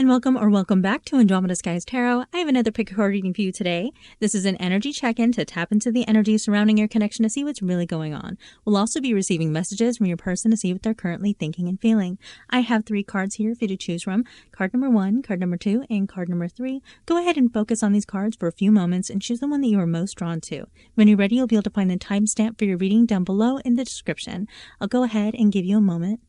and welcome or welcome back to Andromeda Skies Tarot. I have another pick card reading for you today. This is an energy check-in to tap into the energy surrounding your connection to see what's really going on. We'll also be receiving messages from your person to see what they're currently thinking and feeling. I have 3 cards here for you to choose from. Card number 1, card number 2, and card number 3. Go ahead and focus on these cards for a few moments and choose the one that you are most drawn to. When you're ready, you'll be able to find the timestamp for your reading down below in the description. I'll go ahead and give you a moment.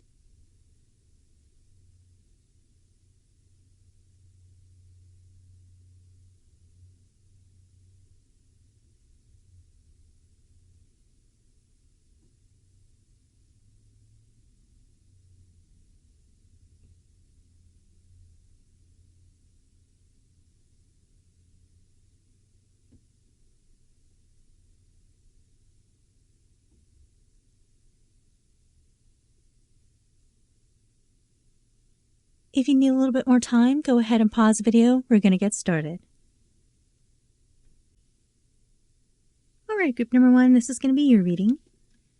If you need a little bit more time, go ahead and pause the video. We're going to get started. Alright, group number 1, this is going to be your reading.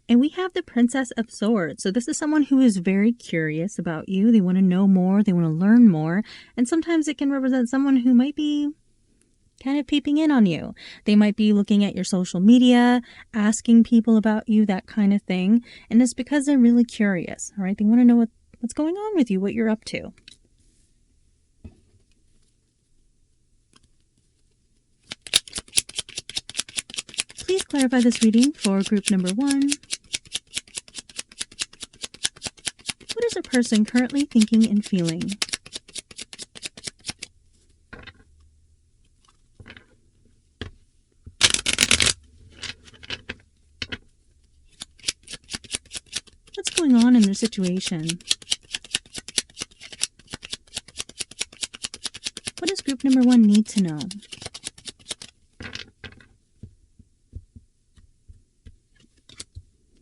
And we have the Princess of Swords. So this is someone who is very curious about you. They want to know more. They want to learn more. And sometimes it can represent someone who might be kind of peeping in on you. They might be looking at your social media, asking people about you, that kind of thing. And it's because they're really curious. All right, they want to know what's going on with you, what you're up to. Please clarify this reading for group number 1. What is a person currently thinking and feeling? What's going on in their situation? What does group number 1 need to know?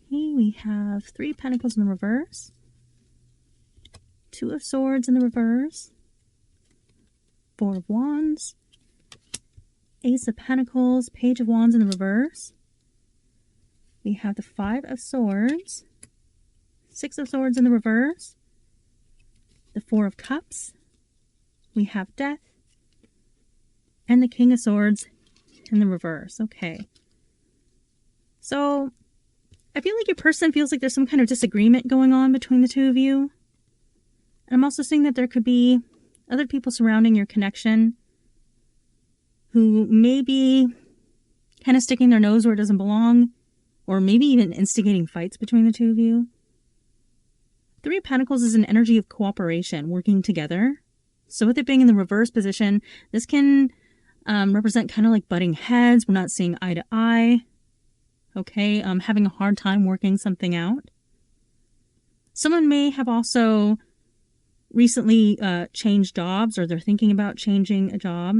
Okay, we have 3 Pentacles in the reverse, 2 of Swords in the reverse, 4 of Wands, Ace of Pentacles, Page of Wands in the reverse. We have the 5 of Swords, 6 of Swords in the reverse, the 4 of Cups. We have Death, and the King of Swords in the reverse. Okay. So, I feel like your person feels like there's some kind of disagreement going on between the two of you. And I'm also seeing that there could be other people surrounding your connection who may be kind of sticking their nose where it doesn't belong, or maybe even instigating fights between the two of you. 3 of Pentacles is an energy of cooperation, working together. So with it being in the reverse position, this can represent kind of like butting heads. We're not seeing eye to eye. Okay, having a hard time working something out. Someone may have also recently changed jobs, or they're thinking about changing a job.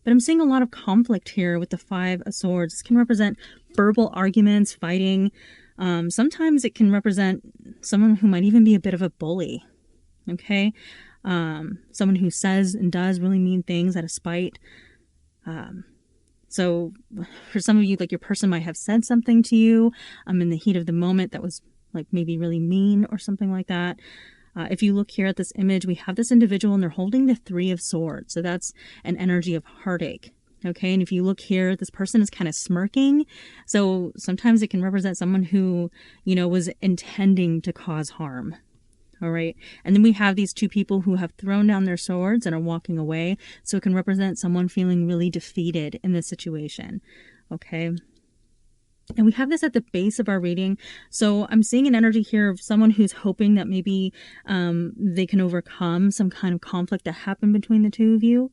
But I'm seeing a lot of conflict here with the 5 of Swords. This can represent verbal arguments, fighting. Sometimes it can represent someone who might even be a bit of a bully. Okay, someone who says and does really mean things out of spite. So for some of you, like your person might have said something to you in the heat of the moment that was like maybe really mean or something like that. If you look here at this image, we have this individual and they're holding the 3 of Swords. So that's an energy of heartache. Okay, and if you look here, this person is kind of smirking. So sometimes it can represent someone who, you know, was intending to cause harm. All right, and then we have these 2 people who have thrown down their swords and are walking away. So it can represent someone feeling really defeated in this situation. Okay, and we have this at the base of our reading. So I'm seeing an energy here of someone who's hoping that maybe they can overcome some kind of conflict that happened between the 2 of you.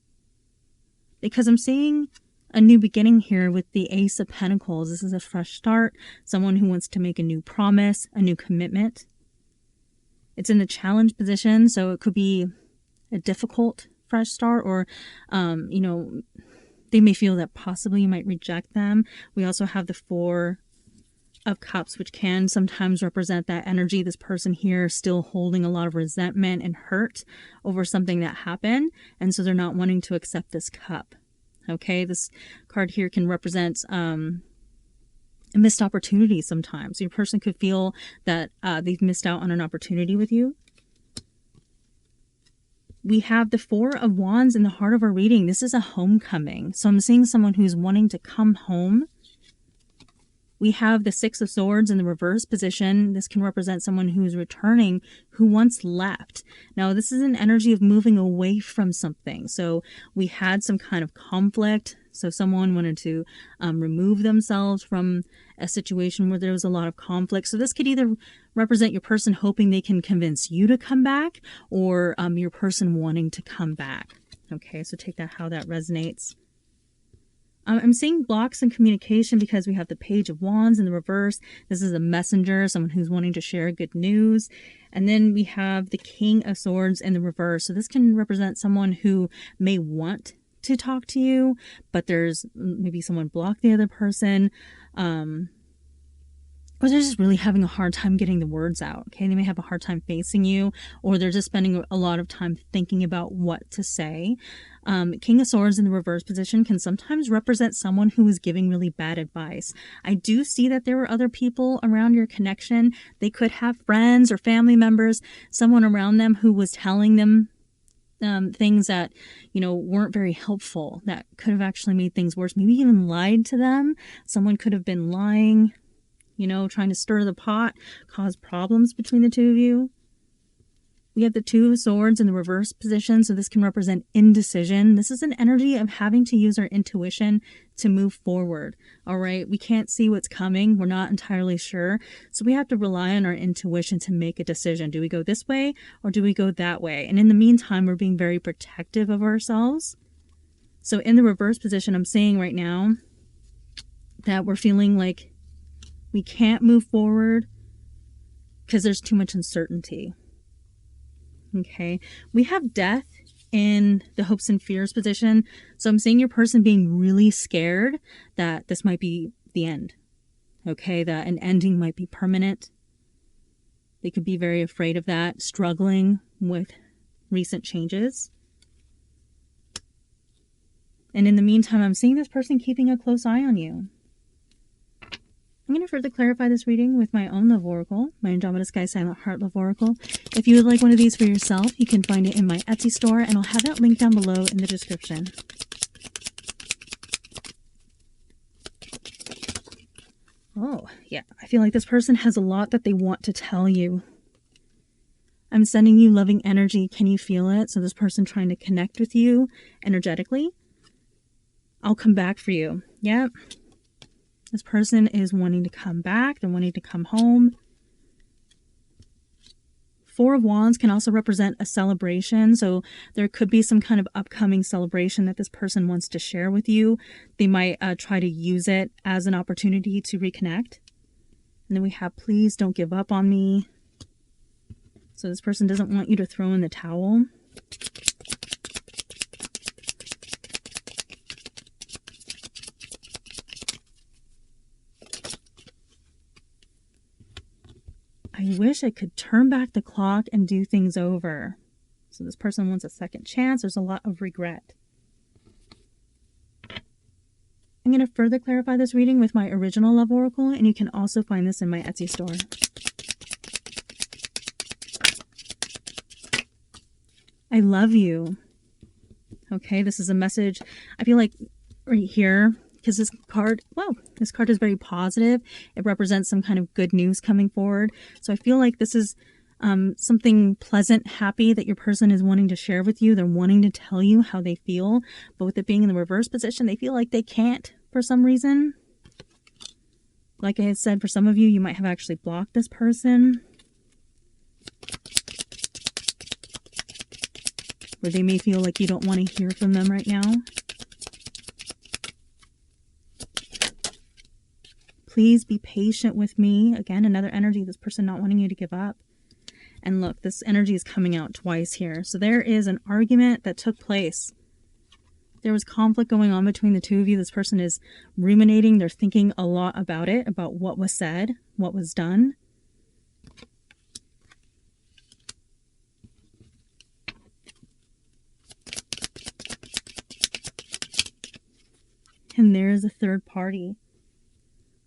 Because I'm seeing a new beginning here with the Ace of Pentacles. This is a fresh start. Someone who wants to make a new promise, a new commitment. It's in the challenge position, so it could be a difficult fresh start, or, you know, they may feel that possibly you might reject them. We also have the 4 of Cups, which can sometimes represent that energy. This person here still holding a lot of resentment and hurt over something that happened, and so they're not wanting to accept this cup. Okay, this card here can represent a missed opportunity sometimes. Your person could feel that they've missed out on an opportunity with you. We have the Four of Wands in the heart of our reading. This is a homecoming. So I'm seeing someone who's wanting to come home. We have the Six of Swords in the reverse position. This can represent someone who's returning, who once left. Now, this is an energy of moving away from something. So we had some kind of conflict. So someone wanted to remove themselves from a situation where there was a lot of conflict. So this could either represent your person hoping they can convince you to come back, or your person wanting to come back. Okay, so take that how that resonates. I'm seeing blocks in communication because we have the Page of Wands in the reverse. This is a messenger, someone who's wanting to share good news. And then we have the King of Swords in the reverse. So this can represent someone who may want to talk to you, but there's maybe someone blocked the other person. Or they're just really having a hard time getting the words out. Okay, they may have a hard time facing you, or they're just spending a lot of time thinking about what to say. King of Swords in the reverse position can sometimes represent someone who is giving really bad advice. I do see that there were other people around your connection. They could have friends or family members, someone around them who was telling them things that, you know, weren't very helpful, that could have actually made things worse. Maybe even lied to them. Someone could have been lying, you know, trying to stir the pot, cause problems between the two of you. We have the Two of Swords in the reverse position, so this can represent indecision. This is an energy of having to use our intuition to move forward, all right? We can't see what's coming. We're not entirely sure, so we have to rely on our intuition to make a decision. Do we go this way or do we go that way? And in the meantime, we're being very protective of ourselves. So in the reverse position, I'm saying right now that we're feeling like we can't move forward because there's too much uncertainty. Okay, we have Death in the hopes and fears position. So I'm seeing your person being really scared that this might be the end. Okay, that an ending might be permanent. They could be very afraid of that, struggling with recent changes. And in the meantime, I'm seeing this person keeping a close eye on you. I'm going to further clarify this reading with my own love oracle, my Andromeda Sky Silent Heart love oracle. If you would like one of these for yourself, you can find it in my Etsy store, and I'll have that link down below in the description. Oh, yeah. I feel like this person has a lot that they want to tell you. I'm sending you loving energy. Can you feel it? So this person trying to connect with you energetically. I'll come back for you. Yep. This person is wanting to come back. They're wanting to come home. Four of Wands can also represent a celebration. So there could be some kind of upcoming celebration that this person wants to share with you. They might try to use it as an opportunity to reconnect. And then we have Please Don't Give Up on Me. So this person doesn't want you to throw in the towel. I wish I could turn back the clock and do things over. So this person wants a second chance. There's a lot of regret. I'm going to further clarify this reading with my original love oracle, and you can also find this in my Etsy store. I love you. Okay, this is a message. I feel like right here, because this card is very positive. It represents some kind of good news coming forward. So I feel like this is something pleasant, happy that your person is wanting to share with you. They're wanting to tell you how they feel. But with it being in the reverse position, they feel like they can't for some reason. Like I had said, for some of you, you might have actually blocked this person. Or they may feel like you don't want to hear from them right now. Please be patient with me. Again, another energy, this person not wanting you to give up. And look, this energy is coming out twice here. So there is an argument that took place. There was conflict going on between the two of you. This person is ruminating. They're thinking a lot about it, about what was said, what was done. And there is a third party.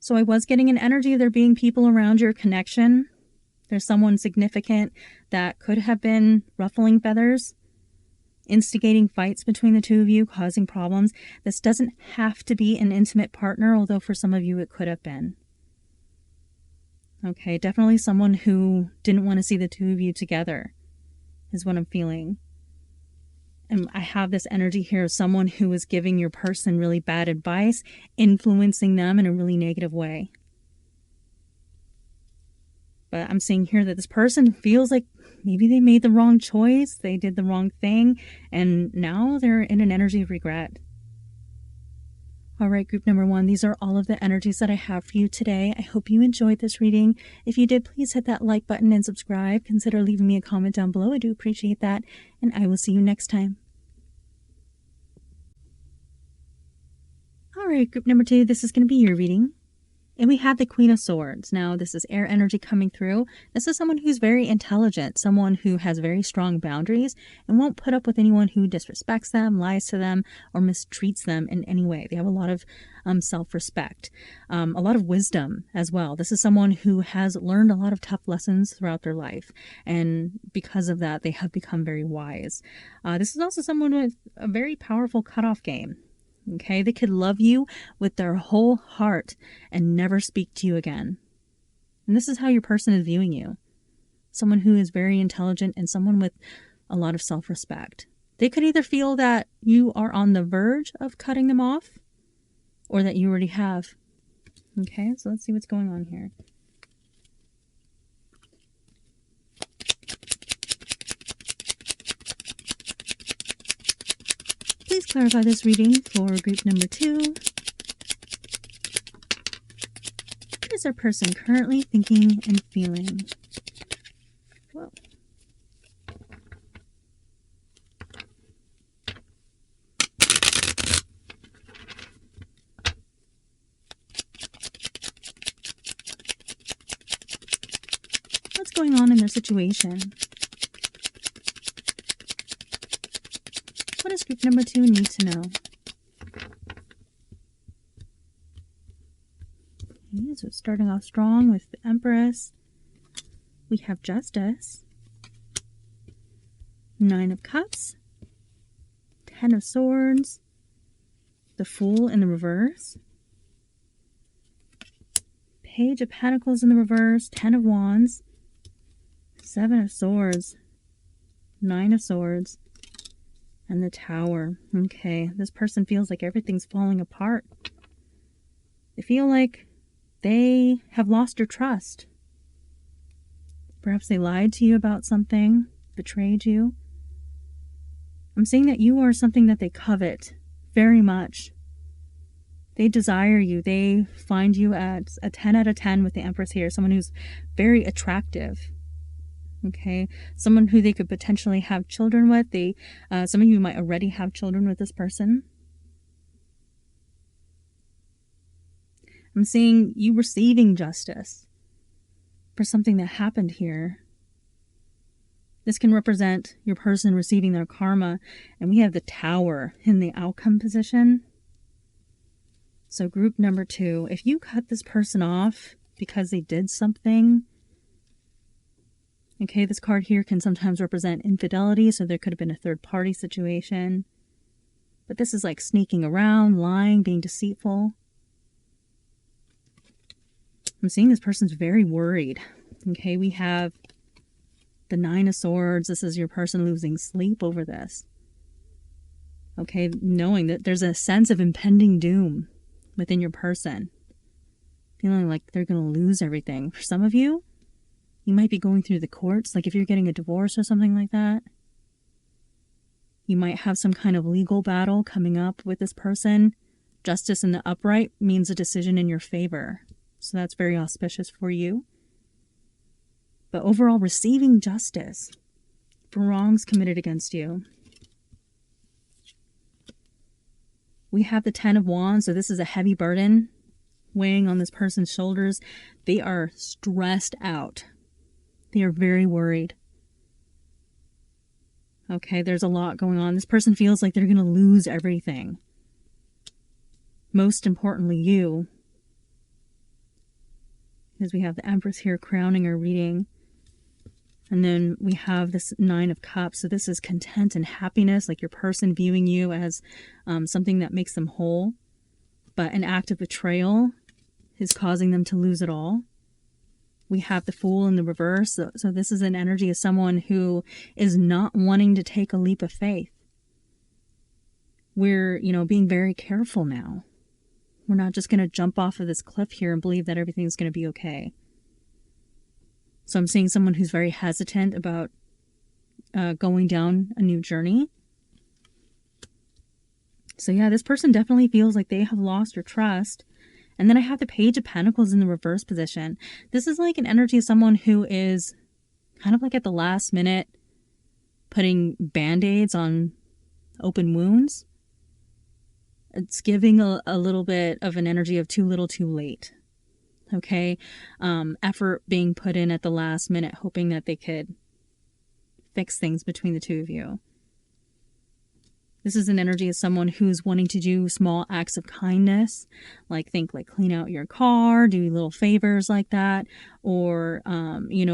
So I was getting an energy of there being people around your connection. There's someone significant that could have been ruffling feathers. instigating fights between the two of you, causing problems. This doesn't have to be an intimate partner, although for some of you it could have been. Okay, definitely someone who didn't want to see the two of you together is what I'm feeling. And I have this energy here of someone who is giving your person really bad advice, influencing them in a really negative way. But I'm seeing here that this person feels like maybe they made the wrong choice, they did the wrong thing, and now they're in an energy of regret. All right, group number 1, these are all of the energies that I have for you today. I hope you enjoyed this reading. If you did, please hit that like button and subscribe. Consider leaving me a comment down below. I do appreciate that, and I will see you next time. All right, group number 2, this is going to be your reading. And we have the Queen of Swords. Now, this is air energy coming through. This is someone who's very intelligent, someone who has very strong boundaries and won't put up with anyone who disrespects them, lies to them, or mistreats them in any way. They have a lot of self-respect, a lot of wisdom as well. This is someone who has learned a lot of tough lessons throughout their life. And because of that, they have become very wise. This is also someone with a very powerful cutoff game. Okay, they could love you with their whole heart and never speak to you again. And this is how your person is viewing you. Someone who is very intelligent and someone with a lot of self-respect. They could either feel that you are on the verge of cutting them off or that you already have. Okay, so let's see what's going on here. Please clarify this reading for group number 2. What is our person currently thinking and feeling? Whoa. What's going on in their situation? What does group number 2 need to know? Okay, so starting off strong with the Empress. We have Justice. 9 of Cups. 10 of Swords. The Fool in the reverse. Page of Pentacles in the reverse. 10 of Wands. 7 of Swords. 9 of Swords. And the Tower. Okay, this person feels like everything's falling apart. They feel like they have lost your trust. Perhaps they lied to you about something, betrayed you. I'm saying that you are something that they covet very much. They desire you. They find you at a 10 out of 10 with the Empress here. Someone who's very attractive. Okay, someone who they could potentially have children with. Some of you might already have children with this person. I'm seeing you receiving justice for something that happened here. This can represent your person receiving their karma. And we have the Tower in the outcome position. So group number 2, if you cut this person off because they did something, okay, this card here can sometimes represent infidelity, so there could have been a third-party situation. But this is like sneaking around, lying, being deceitful. I'm seeing this person's very worried. Okay, we have the 9 of Swords. This is your person losing sleep over this. Okay, knowing that there's a sense of impending doom within your person. Feeling like they're going to lose everything. For some of you, you might be going through the courts, like if you're getting a divorce or something like that. You might have some kind of legal battle coming up with this person. Justice in the upright means a decision in your favor. So that's very auspicious for you. But overall, receiving justice for wrongs committed against you. We have the 10 of Wands, so this is a heavy burden weighing on this person's shoulders. They are stressed out. They are very worried. Okay, there's a lot going on. This person feels like they're going to lose everything. Most importantly, you. Because we have the Empress here crowning our reading. And then we have this Nine of Cups. So this is content and happiness, like your person viewing you as something that makes them whole. But an act of betrayal is causing them to lose it all. We have the Fool in the reverse. So this is an energy of someone who is not wanting to take a leap of faith. We're, being very careful now. We're not just going to jump off of this cliff here and believe that everything's going to be okay. So I'm seeing someone who's very hesitant about going down a new journey. So yeah, this person definitely feels like they have lost your trust. And then I have the Page of Pentacles in the reverse position. This is like an energy of someone who is kind of like at the last minute putting band-aids on open wounds. It's giving a little bit of an energy of too little too late. Okay? Effort being put in at the last minute, hoping that they could fix things between the two of you. This is an energy of someone who's wanting to do small acts of kindness, like clean out your car, do little favors like that, or,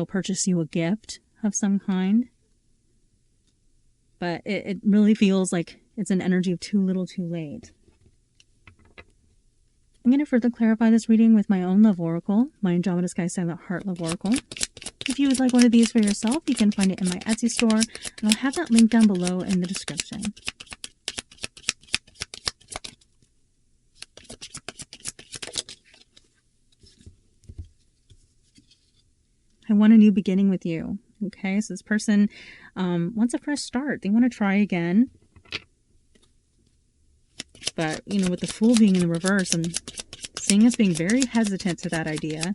purchase you a gift of some kind. But it really feels like it's an energy of too little too late. I'm going to further clarify this reading with my own love oracle, my Andromeda Sky Silent Heart Love Oracle. If you would like one of these for yourself, you can find it in my Etsy store, and I'll have that link down below in the description. I want a new beginning with you. Okay, so this person wants a fresh start. They want to try again. But, with the Fool being in the reverse, I'm seeing us being very hesitant to that idea.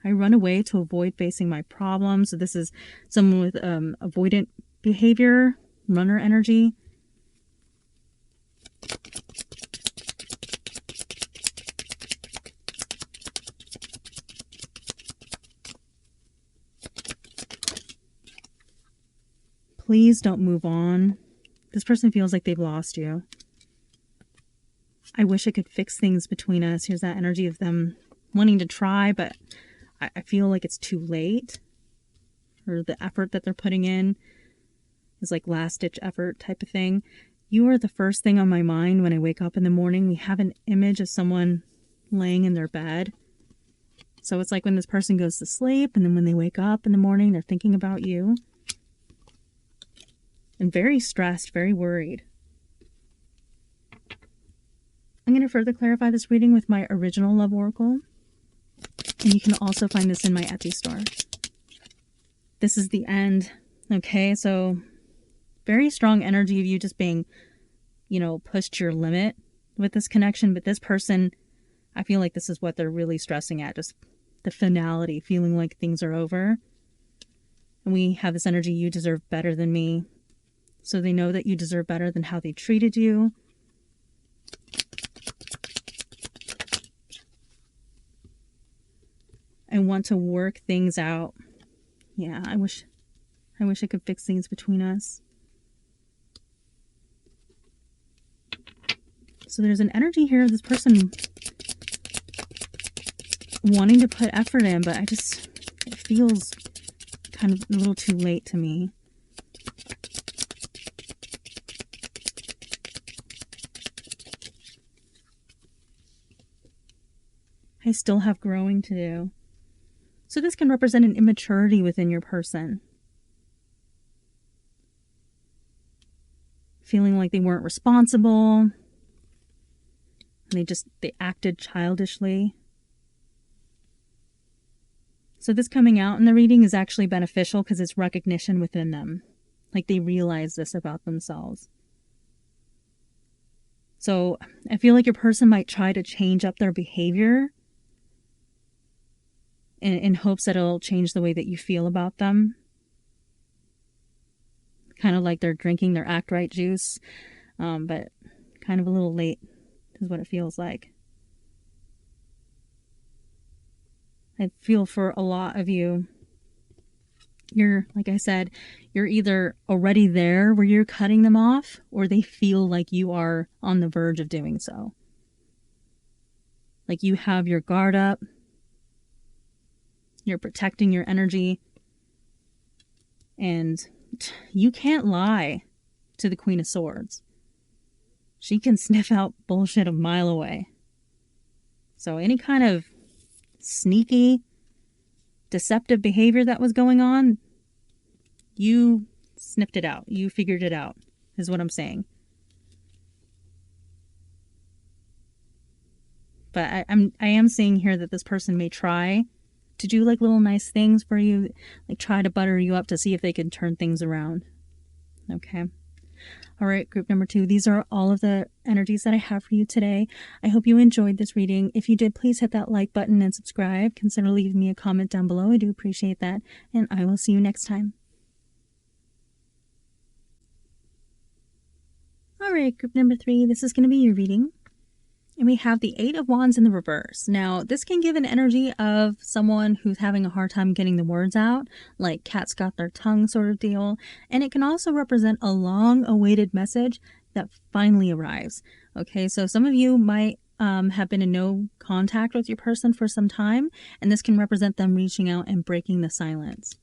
I run away to avoid facing my problems. So this is someone with avoidant behavior, runner energy. Please don't move on. This person feels like they've lost you. I wish I could fix things between us. Here's that energy of them wanting to try, but I feel like it's too late. Or the effort that they're putting in is like last-ditch effort type of thing. You are the first thing on my mind when I wake up in the morning. We have an image of someone laying in their bed. So it's like when this person goes to sleep, and then when they wake up in the morning, they're thinking about you. And very stressed, very worried. I'm going to further clarify this reading with my original love oracle. And you can also find this in my Etsy store. This is the end. Okay, so very strong energy of you just being, pushed to your limit with this connection. But this person, I feel like this is what they're really stressing at. Just the finality, feeling like things are over. And we have this energy, you deserve better than me. So they know that you deserve better than how they treated you. I want to work things out. Yeah, I wish I could fix things between us. So there's an energy here of this person wanting to put effort in, but it feels kind of a little too late to me. I still have growing to do. So this can represent an immaturity within your person. Feeling like they weren't responsible. And they acted childishly. So this coming out in the reading is actually beneficial because it's recognition within them. Like they realize this about themselves. So I feel like your person might try to change up their behavior in hopes that it'll change the way that you feel about them. Kind of like they're drinking their act right juice, but kind of a little late is what it feels like. I feel for a lot of you, like I said, you're either already there where you're cutting them off, or they feel like you are on the verge of doing so. Like you have your guard up. You're protecting your energy. And you can't lie to the Queen of Swords. She can sniff out bullshit a mile away. So any kind of sneaky, deceptive behavior that was going on, you sniffed it out. You figured it out, is what I'm saying. But I am seeing here that this person may try to do like little nice things for you, like try to butter you up to see if they can turn things around. Okay. All right, group number 2. These are all of the energies that I have for you today. I hope you enjoyed this reading. If you did, please hit that like button and subscribe. Consider leaving me a comment down below. I do appreciate that. And I will see you next time. All right, group number 3. This is going to be your reading. And we have the 8 of Wands in the reverse. Now, this can give an energy of someone who's having a hard time getting the words out, like cat's got their tongue sort of deal. And it can also represent a long-awaited message that finally arrives. Okay, so some of you might have been in no contact with your person for some time, and this can represent them reaching out and breaking the silence.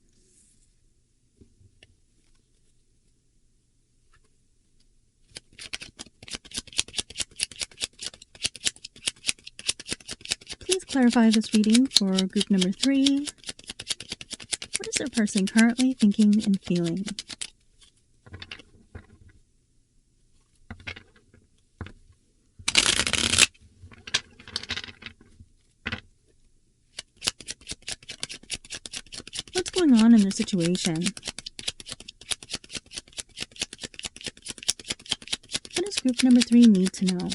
Please clarify this reading for group number 3. What is their person currently thinking and feeling? What's going on in their situation? What does group number 3 need to know?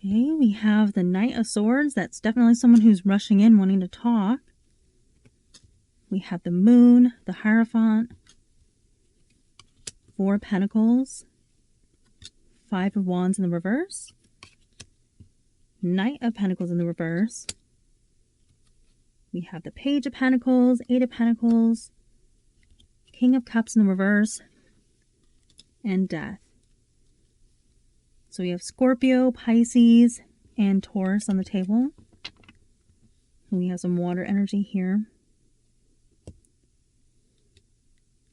Okay, we have the Knight of Swords. That's definitely someone who's rushing in, wanting to talk. We have the Moon, the Hierophant, 4 of Pentacles, 5 of Wands in the reverse, Knight of Pentacles in the reverse. We have the Page of Pentacles, 8 of Pentacles, King of Cups in the reverse, and Death. So we have Scorpio, Pisces, and Taurus on the table. And we have some water energy here.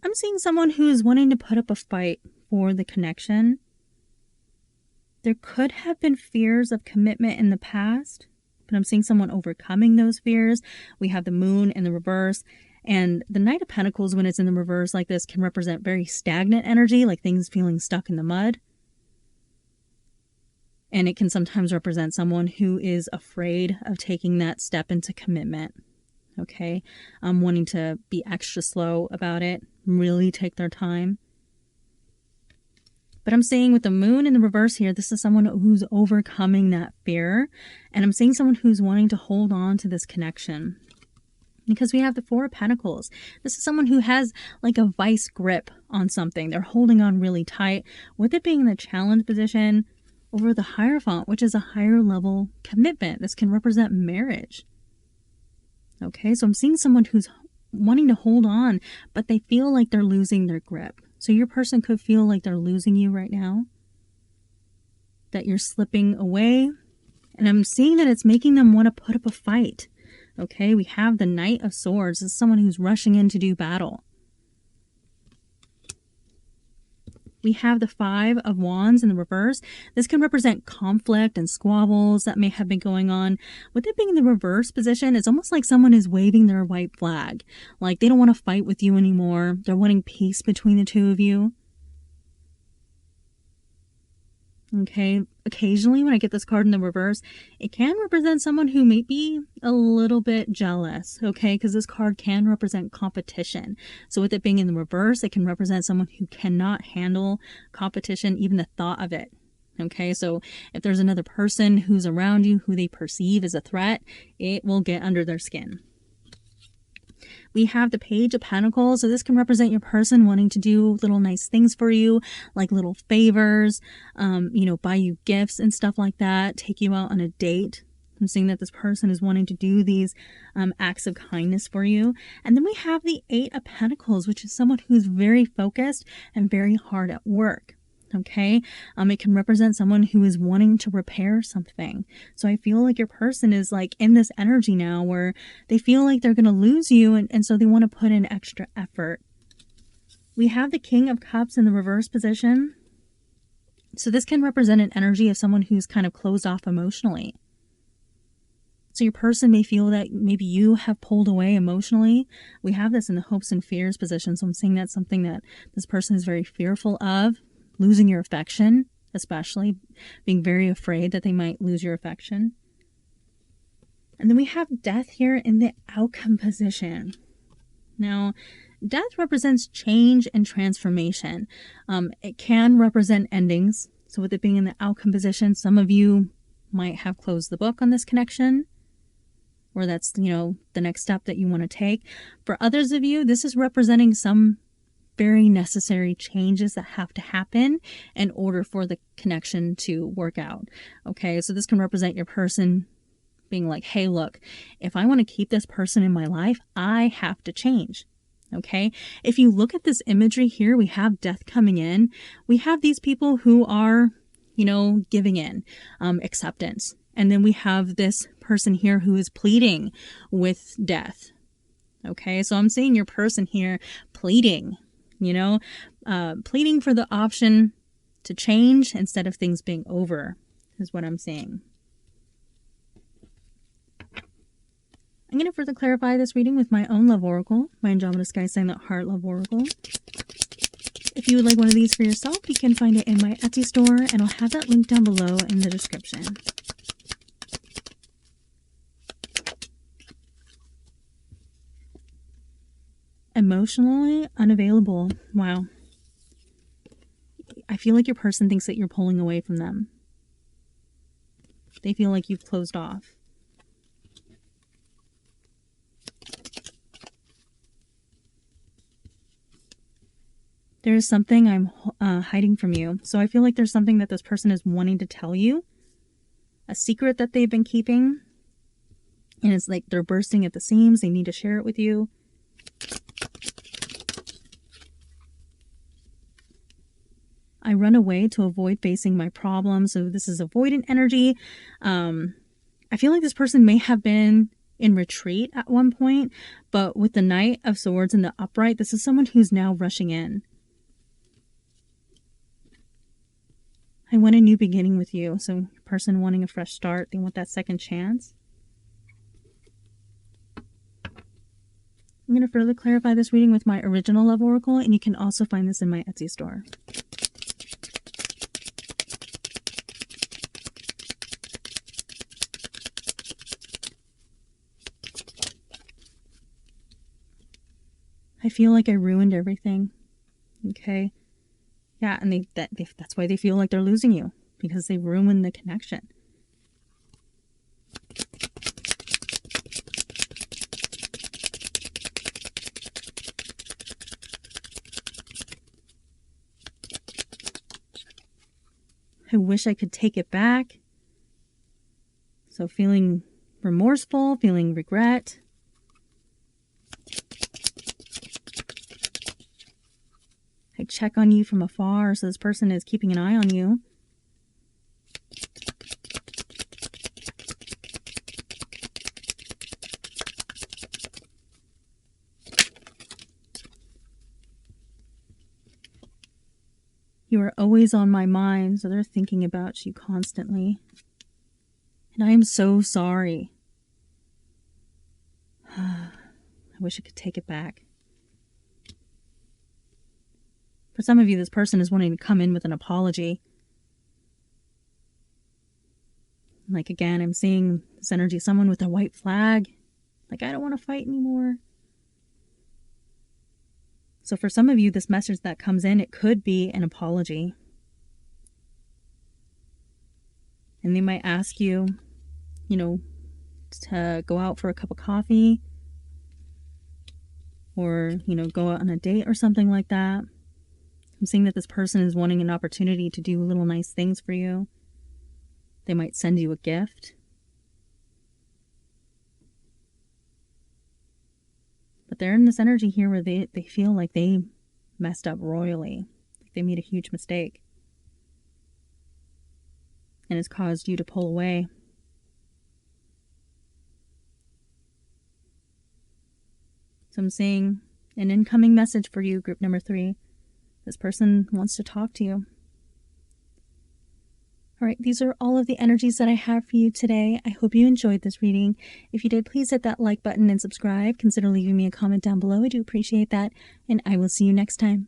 I'm seeing someone who is wanting to put up a fight for the connection. There could have been fears of commitment in the past, but I'm seeing someone overcoming those fears. We have the Moon in the reverse. And the Knight of Pentacles, when it's in the reverse like this, can represent very stagnant energy, like things feeling stuck in the mud. And it can sometimes represent someone who is afraid of taking that step into commitment. Okay? Wanting to be extra slow about it, really take their time. But I'm seeing with the Moon in the reverse here, this is someone who's overcoming that fear. And I'm seeing someone who's wanting to hold on to this connection. Because we have the 4 of Pentacles. This is someone who has like a vice grip on something. They're holding on really tight. With it being in the challenge position over the Hierophant, which is a higher level commitment. This can represent marriage. Okay, so I'm seeing someone who's wanting to hold on, but they feel like they're losing their grip. So your person could feel like they're losing you right now. That you're slipping away. And I'm seeing that it's making them want to put up a fight. Okay, we have the Knight of Swords. This is someone who's rushing in to do battle. We have the 5 of Wands in the reverse. This can represent conflict and squabbles that may have been going on. With it being in the reverse position, it's almost like someone is waving their white flag. Like they don't want to fight with you anymore. They're wanting peace between the two of you. Okay, occasionally when I get this card in the reverse, it can represent someone who may be a little bit jealous, okay, because this card can represent competition. So with it being in the reverse, it can represent someone who cannot handle competition, even the thought of it. Okay, so if there's another person who's around you who they perceive as a threat, it will get under their skin. We have the Page of Pentacles. So this can represent your person wanting to do little nice things for you, like little favors, buy you gifts and stuff like that, take you out on a date. I'm seeing that this person is wanting to do these acts of kindness for you. And then we have the Eight of Pentacles, which is someone who's very focused and very hard at work. Okay, it can represent someone who is wanting to repair something. So I feel like your person is like in this energy now where they feel like they're going to lose you, and so they want to put in extra effort. We have the King of Cups in the reverse position. So this can represent an energy of someone who's kind of closed off emotionally. So your person may feel that maybe you have pulled away emotionally. We have this in the hopes and fears position. So I'm saying that's something that this person is very fearful of. Losing your affection, especially being very afraid that they might lose your affection. And then we have Death here in the Outcome position. Now, Death represents change and transformation. It can represent endings. So with it being in the Outcome position, some of you might have closed the book on this connection, or that's, the next step that you want to take. For others of you, this is representing some very necessary changes that have to happen in order for the connection to work out. Okay, so this can represent your person being like, hey, look, if I want to keep this person in my life, I have to change. Okay, if you look at this imagery here, we have Death coming in. We have these people who are, giving in, acceptance. And then we have this person here who is pleading with Death. Okay, so I'm seeing your person here pleading, pleading for the option to change instead of things being over, is what I'm seeing. I'm going to further clarify this reading with my own love oracle, my Andromeda Sky Sign That Heart Love Oracle. If you would like one of these for yourself, you can find it in my Etsy store, and I'll have that link down below in the description. Emotionally unavailable. Wow. I feel like your person thinks that you're pulling away from them. They feel like you've closed off. There's something I'm hiding from you. So I feel like there's something that this person is wanting to tell you. A secret that they've been keeping. And it's like they're bursting at the seams. They need to share it with you. I run away to avoid facing my problems. So this is avoidant energy. I feel like this person may have been in retreat at one point, but with the Knight of Swords and the upright, this is someone who's now rushing in. I want a new beginning with you. So your person wanting a fresh start. They want that second chance. I'm going to further clarify this reading with my original love oracle, and you can also find this in my Etsy store. I feel like I ruined everything. Okay. Yeah, and that's why they feel like they're losing you, because they ruined the connection. I wish I could take it back. So feeling remorseful, feeling regret. I check on you from afar, so this person is keeping an eye on you. You are always on my mind, so they're thinking about you constantly. And I am so sorry. I wish I could take it back. For some of you, this person is wanting to come in with an apology. Like, again, I'm seeing this energy, someone with a white flag. Like, I don't want to fight anymore. So for some of you, this message that comes in, it could be an apology. And they might ask you, to go out for a cup of coffee. Or, go out on a date or something like that. I'm seeing that this person is wanting an opportunity to do little nice things for you. They might send you a gift. But they're in this energy here where they feel like they messed up royally. Like they made a huge mistake. And it's caused you to pull away. So I'm seeing an incoming message for you, group number 3. This person wants to talk to you. All right, these are all of the energies that I have for you today. I hope you enjoyed this reading. If you did, please hit that like button and subscribe. Consider leaving me a comment down below. I do appreciate that. And I will see you next time.